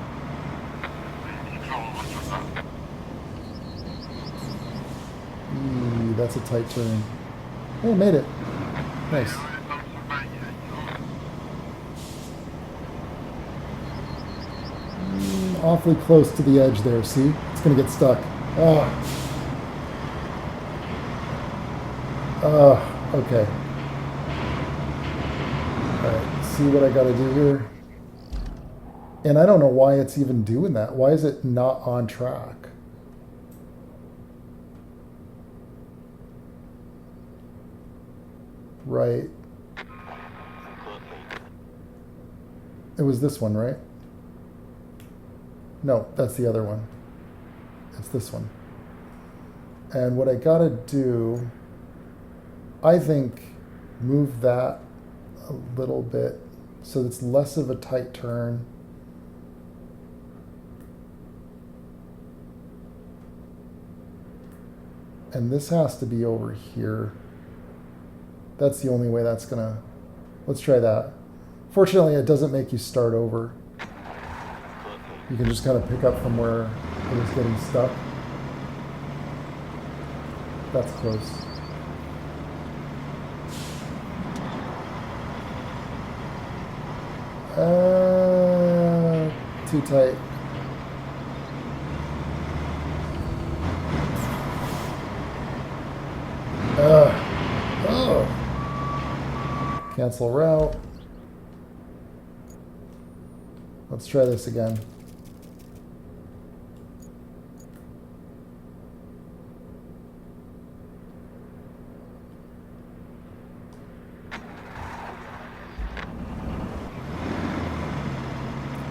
That's a tight turn. Hey, made it. Nice. Awfully close to the edge there, see? It's gonna get stuck. Okay. Alright, see what I gotta do here. And I don't know why it's even doing that. Why is it not on track? Right. It was this one, right? No, that's the other one. It's this one. And what I gotta do, I think, move that a little bit so it's less of a tight turn. And this has to be over here. That's the only way that's gonna, let's try that. Fortunately, it doesn't make you start over. You can just kind of pick up from where it was getting stuck. That's close. Too tight. Cancel route. Let's try this again.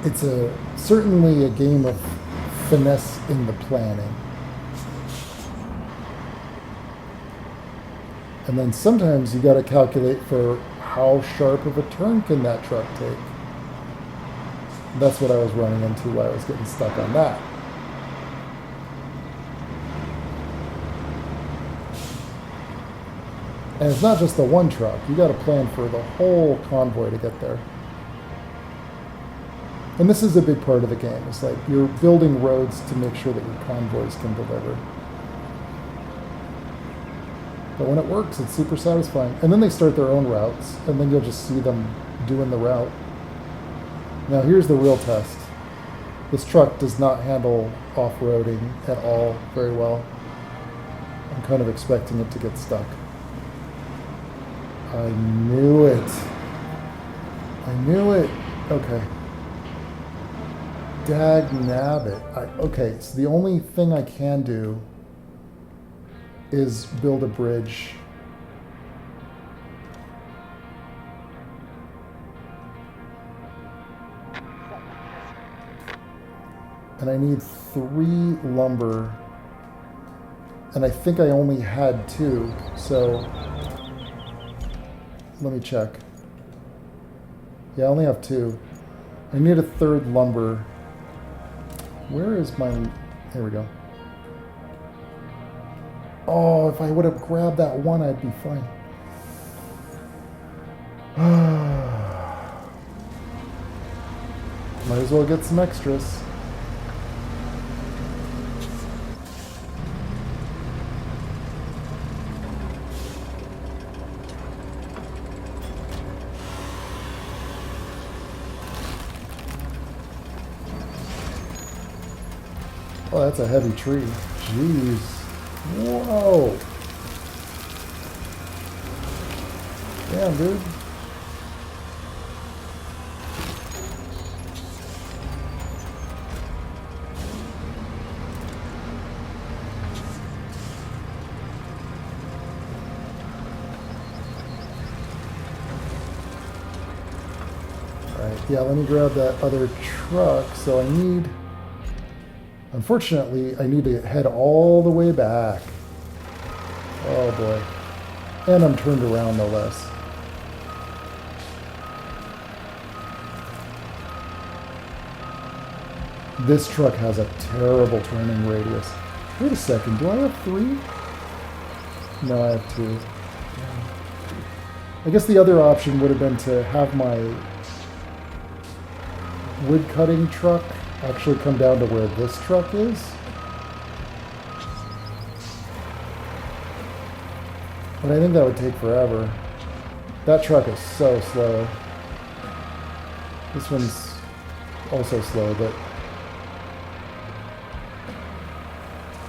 It's certainly a game of finesse in the planning. And then sometimes you got to calculate for how sharp of a turn can that truck take. That's what I was running into while I was getting stuck on that. And it's not just the one truck. You got to plan for the whole convoy to get there. And this is a big part of the game. It's like you're building roads to make sure that your convoys can deliver. But when it works, it's super satisfying. And then they start their own routes, and then you'll just see them doing the route. Now here's the real test. This truck does not handle off-roading at all very well. I'm kind of expecting it to get stuck. I knew it. I knew it. Okay. Dag nabbit. Okay, so the only thing I can do is build a bridge. And I need 3 lumber. And I think I only had 2, so let me check. Yeah, I only have 2. I need a 3rd lumber. Where is my... Here we go. Oh, if I would have grabbed that one, I'd be fine. Might as well get some extras. Oh, that's a heavy tree. Jeez. Whoa. Damn, dude. Alright, yeah, let me grab that other truck. So I need... Unfortunately, I need to head all the way back. Oh boy. And I'm turned around no less. This truck has a terrible turning radius. Wait a second, do I have 3? No, I have 2. I guess the other option would have been to have my wood cutting truck actually come down to where this truck is. But I think that would take forever. That truck is so slow. This one's also slow, but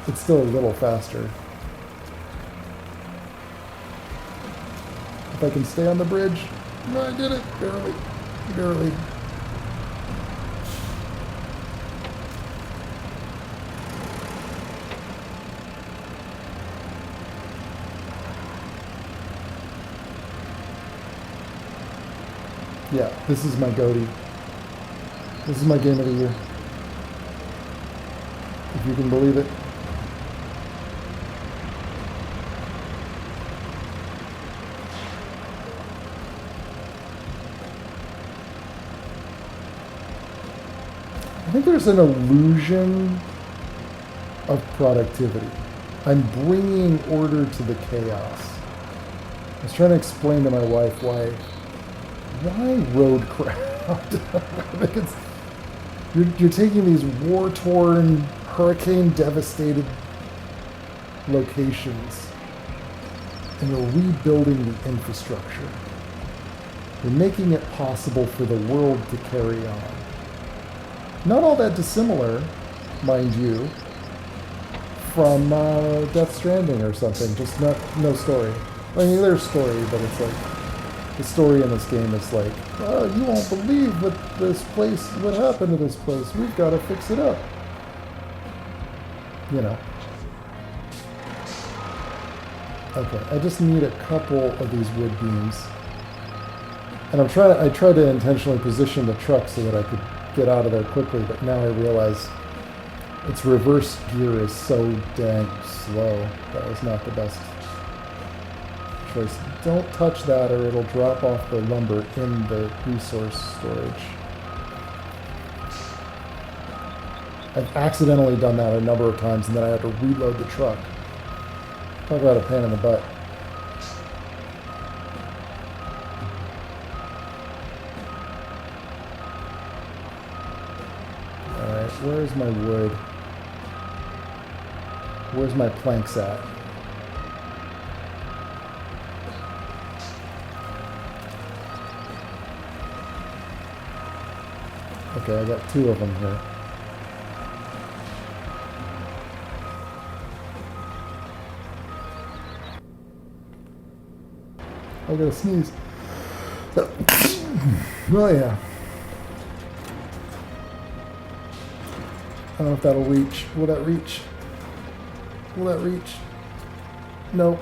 it's still a little faster. If I can stay on the bridge. No, I did it. Barely. Barely. Yeah, this is my goatee. This is my game of the year. If you can believe it. I think there's an illusion of productivity. I'm bringing order to the chaos. I was trying to explain to my wife why Roadcraft? You're taking these war-torn, hurricane-devastated locations and you're rebuilding the infrastructure. You're making it possible for the world to carry on. Not all that dissimilar, mind you, from Death Stranding or something. Just no story. I mean, there's story, but it's like the story in this game is like, oh, you won't believe what happened to this place. We've got to fix it up. You know. Okay, I just need a couple of these wood beams. And I tried to intentionally position the truck so that I could get out of there quickly, but now I realize its reverse gear is so dang slow. That was not the best choice. Don't touch that or it'll drop off the lumber in the resource storage. I've accidentally done that a number of times and then I had to reload the truck. Talk about a pain in the butt. Alright, where's my wood? Where's my planks at? Okay, I got 2 of them here. I gotta sneeze. Oh yeah. I don't know if that'll reach. Will that reach? Will that reach? Nope.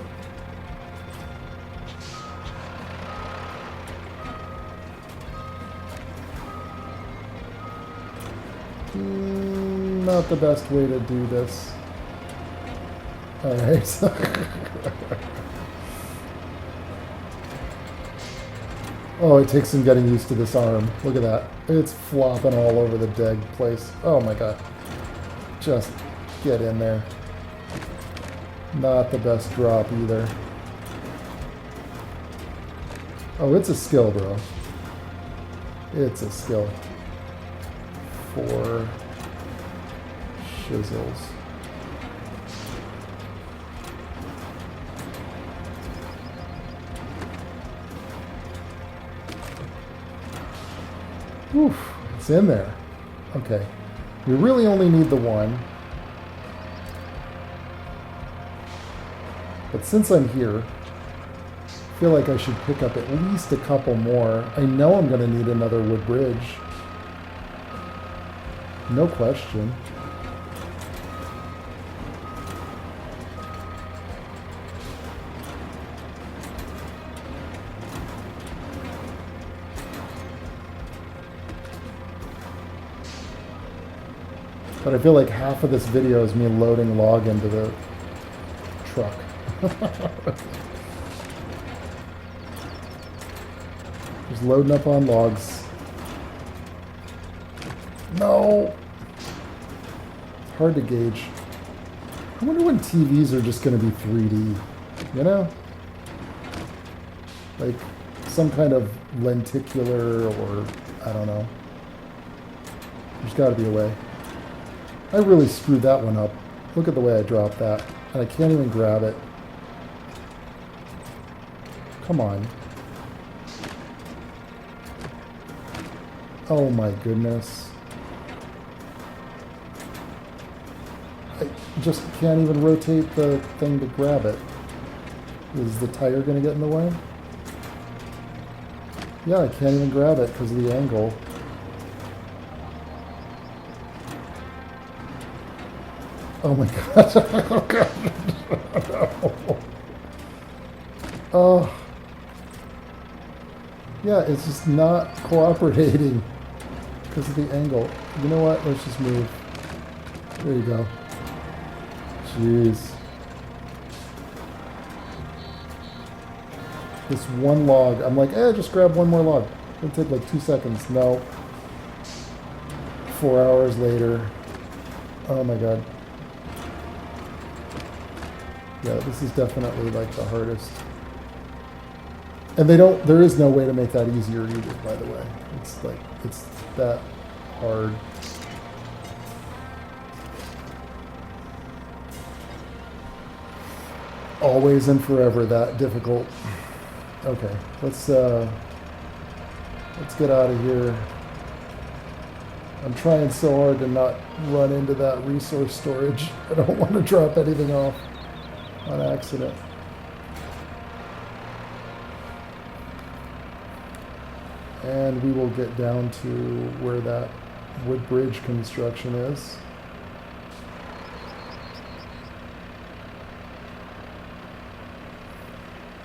Not the best way to do this. Alright. Oh, it takes some getting used to this arm. Look at that. It's flopping all over the dead place. Oh my god. Just get in there. Not the best drop either. Oh, it's a skill, bro. It's a skill. 4 shizzles. Oof, it's in there. Okay. We really only need the one. But since I'm here, I feel like I should pick up at least a couple more. I know I'm going to need another wood bridge. No question. But I feel like half of this video is me loading log into the truck. Just loading up on logs. No! It's hard to gauge. I wonder when TVs are just going to be 3D. You know? Like some kind of lenticular or I don't know. There's got to be a way. I really screwed that one up. Look at the way I dropped that. And I can't even grab it. Come on. Oh my goodness. I just can't even rotate the thing to grab it. Is the tire going to get in the way? Yeah, I can't even grab it because of the angle. Oh my god. Oh god. No. Oh. Yeah, it's just not cooperating because of the angle. You know what? Let's just move. There you go. Jeez. This one log. I'm like, just grab one more log. It'll take like 2 seconds. No. 4 hours later. Oh my god. Yeah, this is definitely like the hardest. And there is no way to make that easier either, by the way. It's like, it's that hard. Always and forever that difficult. Okay, let's get out of here. I'm trying so hard to not run into that resource storage. I don't want to drop anything off on accident. And we will get down to where that wood bridge construction is.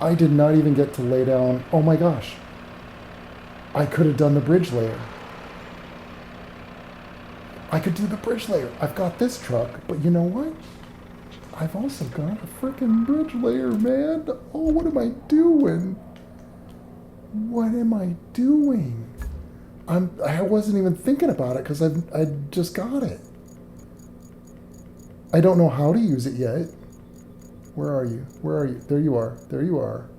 I did not even get to lay down. Oh my gosh. I could have done the bridge layer. I could do the bridge layer. I've got this truck, but you know what? I've also got a freaking bridge layer, man. Oh, what am I doing? What am I doing? I wasn't even thinking about it because I just got it. I don't know how to use it yet. Where are you? Where are you? There you are. There you are.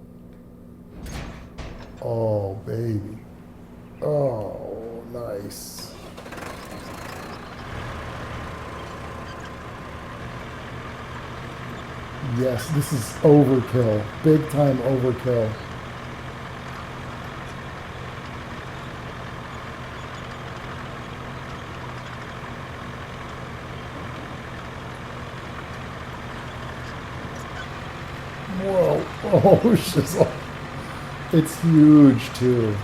Oh, baby. Oh, nice. Yes, this is overkill. Big time overkill. Whoa. Oh, shizzle. It's huge, too.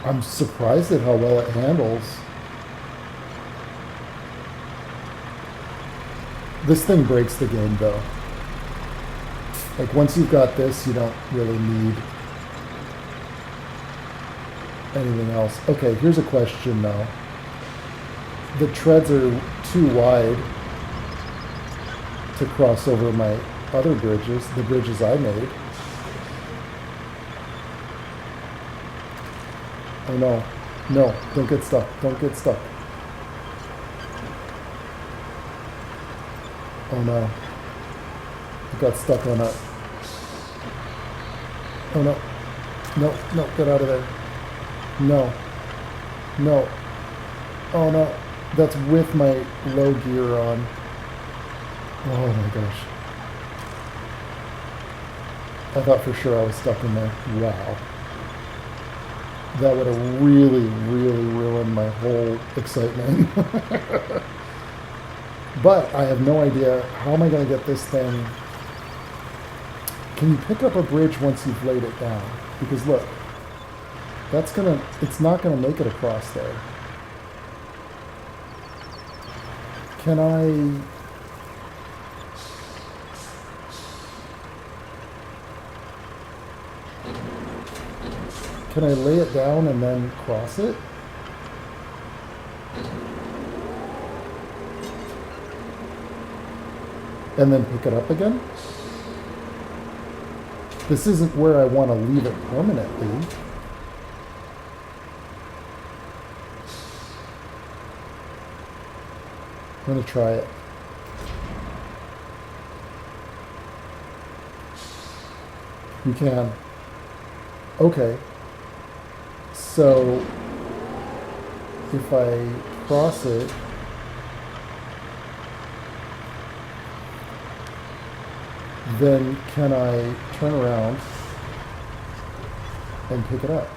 I'm surprised at how well it handles. This thing breaks the game, though. Like, once you've got this, you don't really need anything else. Okay, here's a question, though. The treads are too wide to cross over my other bridges, the bridges I made. Oh no, no, don't get stuck, don't get stuck. Oh no, I got stuck on that. Oh no, no, no, get out of there. No, no, oh no, that's with my low gear on. Oh my gosh. I thought for sure I was stuck in there. Wow. That would have really, really ruined my whole excitement. But I have no idea, how am I going to get this thing? Can you pick up a bridge once you've laid it down? Because look, it's not going to make it across there. Can I lay it down and then cross it? and then pick it up again. This isn't where I want to leave it permanently. I'm going to try it. You can. Okay. So if I cross it, then can I turn around and pick it up?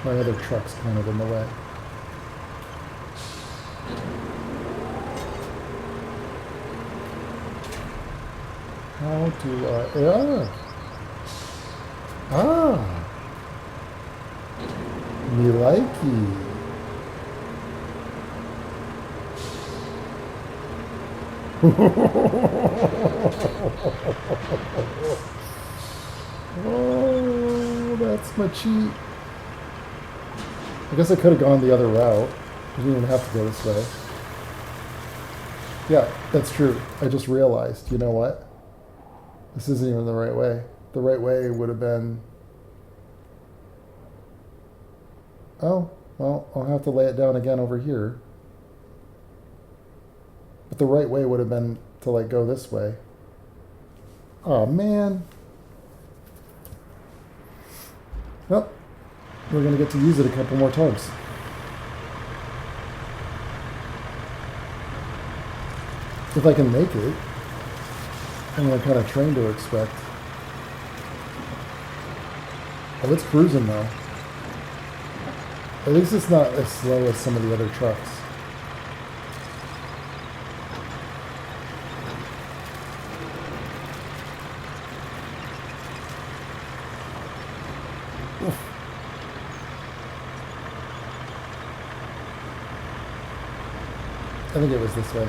My other truck's kind of in the way. How do I... Ah! Me likey. Oh, that's my cheat. I guess I could have gone the other route. I didn't even have to go this way. Yeah, that's true. I just realized, you know what? This isn't even the right way. The right way would have been... Oh, well, I'll have to lay it down again over here. But the right way would have been to, like, go this way. Oh, man. Well, we're going to get to use it a couple more times. If I can make it. I'm going to kind of train to expect. Oh, it's cruising though. At least it's not as slow as some of the other trucks. Oof. I think it was this way.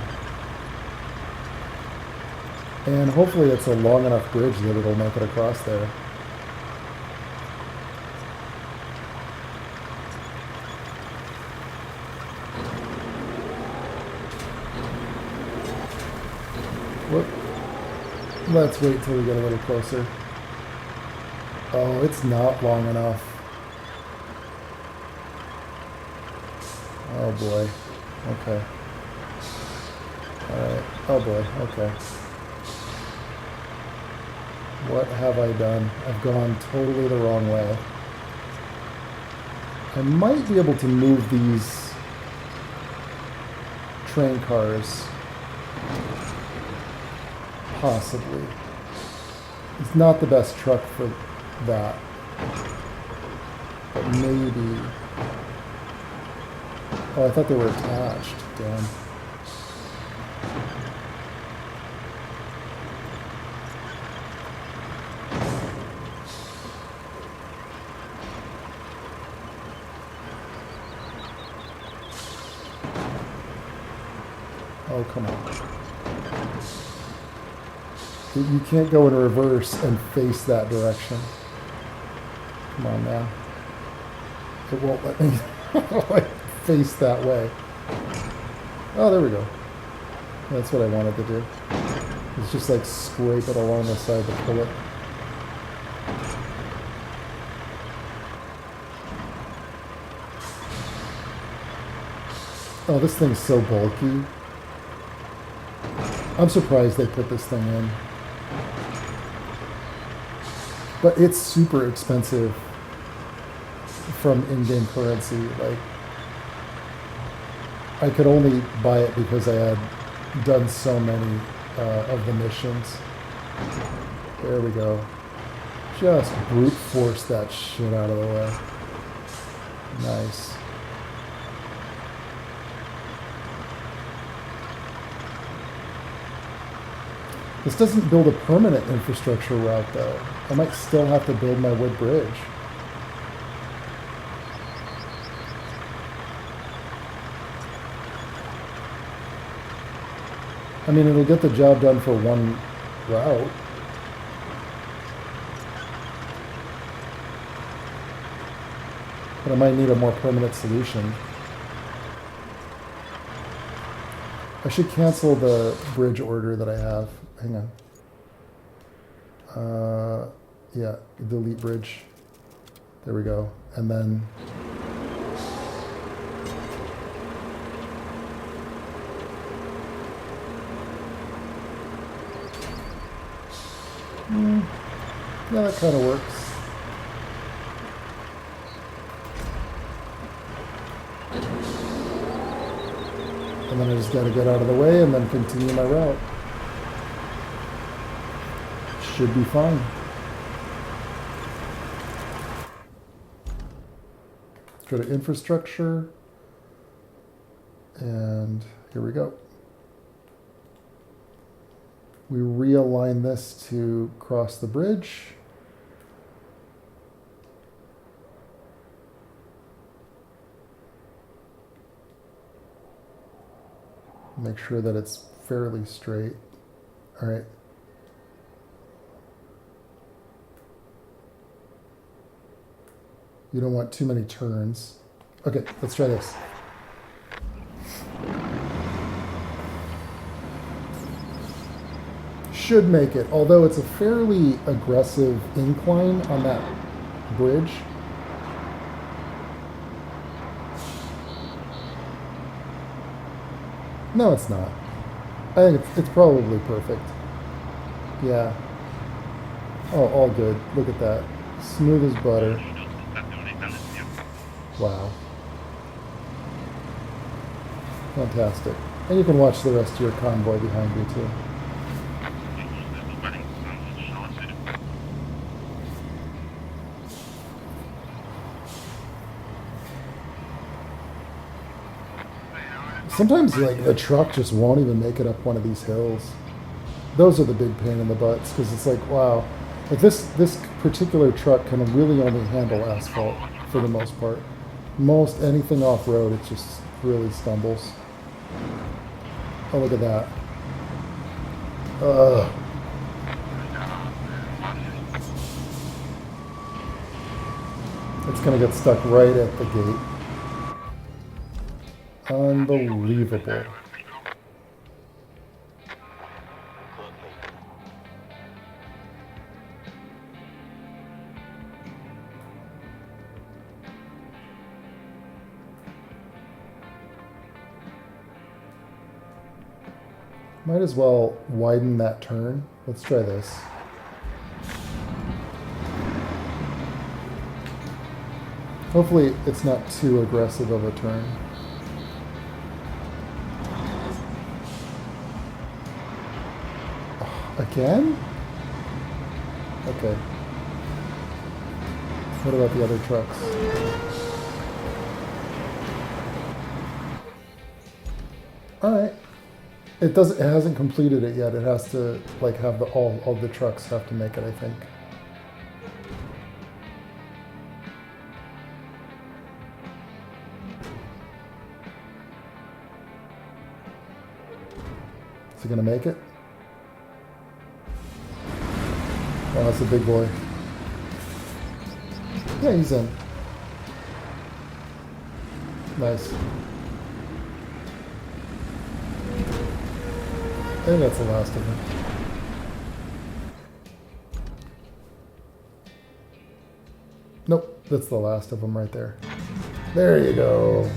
And hopefully it's a long enough bridge that it'll make it across there. Whoop. Let's wait till we get a little closer. Oh, it's not long enough. Oh boy. Okay. Alright. Oh boy. Okay. What have I done? I've gone totally the wrong way. I might be able to move these train cars. Possibly. It's not the best truck for that. But maybe. Oh, I thought they were attached. Damn. Oh, come on. You can't go in reverse and face that direction. Come on now. It won't let me like face that way. Oh, there we go. That's what I wanted to do. It's just like scrape it along the side to pull it. Oh, this thing's so bulky. I'm surprised they put this thing in. But it's super expensive from in-game currency. Like, I could only buy it because I had done so many of the missions. There we go. Just brute force that shit out of the way. Nice. This doesn't build a permanent infrastructure route, though. I might still have to build my wood bridge. I mean, it'll get the job done for one route. But I might need a more permanent solution. I should cancel the bridge order that I have. Hang on. Yeah, delete bridge. There we go. And then... yeah, that kind of works. And then I just got to get out of the way and then continue my route. Should be fine. Go to infrastructure. And here we go. We realign this to cross the bridge. Make sure that it's fairly straight. All right. You don't want too many turns. Okay, let's try this. Should make it, although it's a fairly aggressive incline on that bridge. No, it's not. I think it's probably perfect. Yeah. Oh, all good. Look at that. Smooth as butter. Wow. Fantastic. And you can watch the rest of your convoy behind you too. Sometimes, like, the truck just won't even make it up one of these hills. Those are the big pain in the butts, because it's like, wow. Like, this particular truck can really only handle asphalt, for the most part. Most anything off-road, it just really stumbles. Oh, look at that. Ugh. It's going to get stuck right at the gate. Unbelievable. Might as well widen that turn. Let's try this. Hopefully it's not too aggressive of a turn. Again? Okay. What about the other trucks? Alright. It hasn't completed it yet. It has to, like, have all the trucks have to make it, I think. Is he gonna make it? Oh, that's a big boy. Yeah, he's in. Nice. I think that's the last of them. Nope, that's the last of them right there. There you go.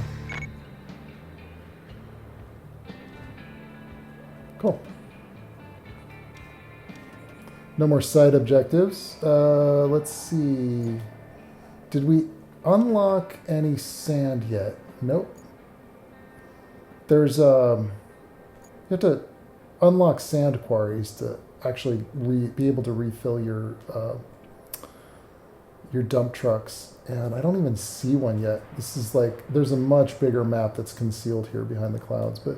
Cool. No more side objectives. Let's see. Did we unlock any sand yet? Nope. There's you have to unlock sand quarries to actually be able to refill your dump trucks, and I don't even see one yet. This is like, there's a much bigger map that's concealed here behind the clouds, but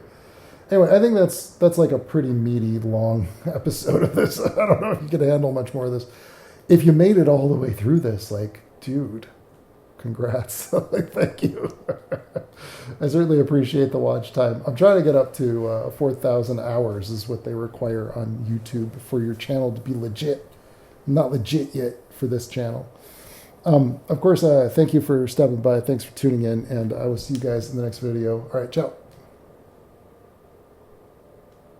anyway, I think that's like a pretty meaty, long episode of this. I don't know if you can handle much more of this. If you made it all the way through this, like, dude, congrats. Like, thank you. I certainly appreciate the watch time. I'm trying to get up to 4,000 hours is what they require on YouTube for your channel to be legit. I'm not legit yet for this channel. Of course, thank you for stopping by. Thanks for tuning in, and I will see you guys in the next video. All right, ciao.